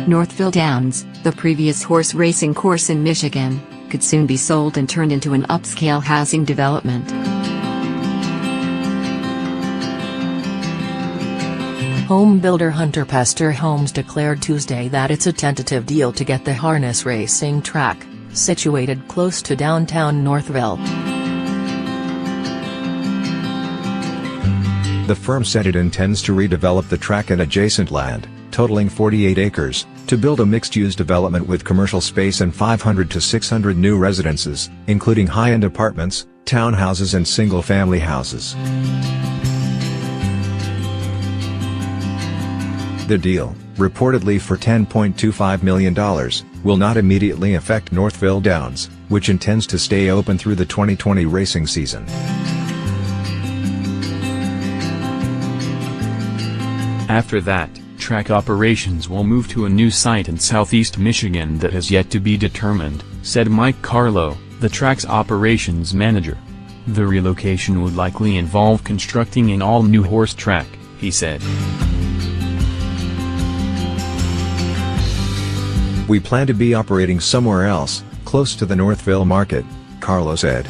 Northville Downs, the previous horse racing course in Michigan, could soon be sold and turned into an upscale housing development. Home builder Hunter Pester Homes declared Tuesday that it's a tentative deal to get the harness racing track, situated close to downtown Northville. The firm said it intends to redevelop the track and adjacent land, totaling 48 acres, to build a mixed-use development with commercial space and 500 to 600 new residences, including high-end apartments, townhouses and single-family houses. The deal, reportedly for $10.25 million, will not immediately affect Northville Downs, which intends to stay open through the 2020 racing season. After that, track operations will move to a new site in southeast Michigan that has yet to be determined, said Mike Carlo, the track's operations manager. The relocation would likely involve constructing an all-new horse track, he said. We plan to be operating somewhere else, close to the Northville market, Carlo said.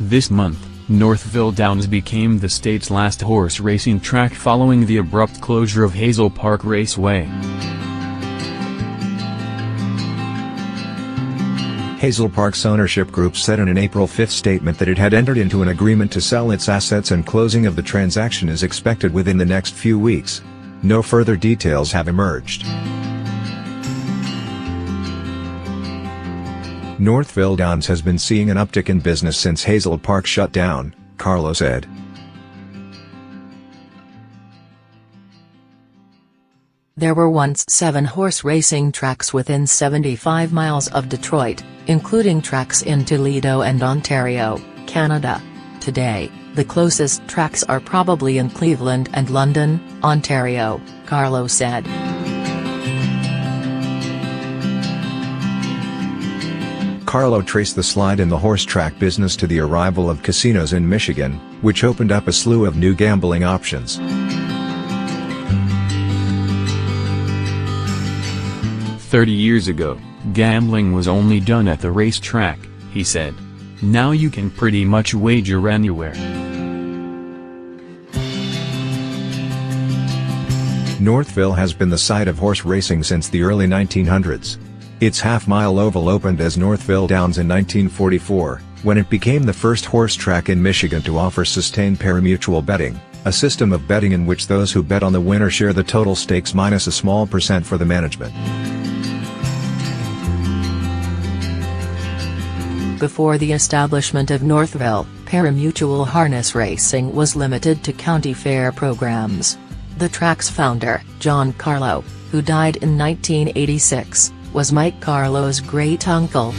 This month, Northville Downs became the state's last horse racing track following the abrupt closure of Hazel Park Raceway. Hazel Park's ownership group said in an April 5 statement that it had entered into an agreement to sell its assets and closing of the transaction is expected within the next few weeks. No further details have emerged. Northville Downs has been seeing an uptick in business since Hazel Park shut down, Carlo said. There were once 7 horse racing tracks within 75 miles of Detroit, including tracks in Toledo and Ontario, Canada. Today, the closest tracks are probably in Cleveland and London, Ontario, Carlo said. Carlo traced the slide in the horse track business to the arrival of casinos in Michigan, which opened up a slew of new gambling options. "30 years ago, gambling was only done at the racetrack," he said. "Now you can pretty much wager anywhere." Northville has been the site of horse racing since the early 1900s. Its half-mile oval opened as Northville Downs in 1944, when it became the first horse track in Michigan to offer sustained parimutuel betting, a system of betting in which those who bet on the winner share the total stakes minus a small percent for the management. Before the establishment of Northville, parimutuel harness racing was limited to county fair programs. The track's founder, John Carlo, who died in 1986, was Mike Carlo's great-uncle.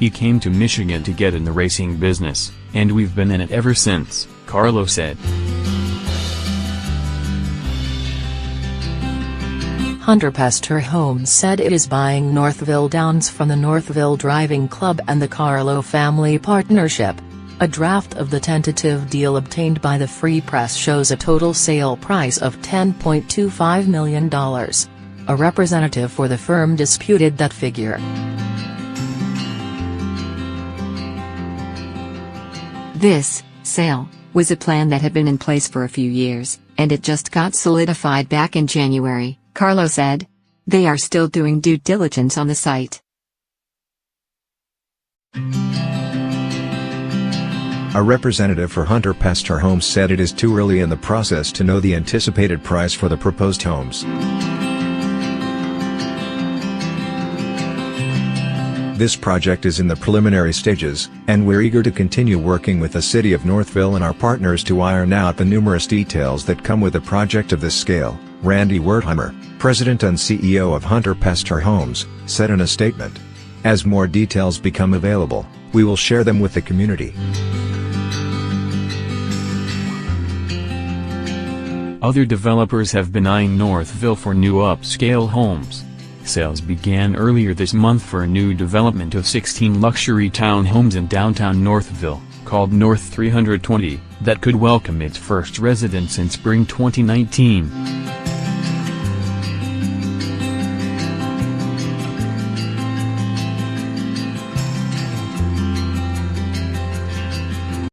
"He came to Michigan to get in the racing business, and we've been in it ever since," Carlo said. Hunter Pester Homes said it is buying Northville Downs from the Northville Driving Club and the Carlo Family Partnership. A draft of the tentative deal obtained by the Free Press shows a total sale price of $10.25 million. A representative for the firm disputed that figure. This sale was a plan that had been in place for a few years, and it just got solidified back in January, Carlo said. They are still doing due diligence on the site. A representative for Hunter Pester Homes said it is too early in the process to know the anticipated price for the proposed homes. This project is in the preliminary stages, and we're eager to continue working with the City of Northville and our partners to iron out the numerous details that come with a project of this scale, Randy Wertheimer, President and CEO of Hunter Pester Homes, said in a statement. As more details become available, we will share them with the community. Other developers have been eyeing Northville for new upscale homes. Sales began earlier this month for a new development of 16 luxury townhomes in downtown Northville, called North 320, that could welcome its first residents in spring 2019.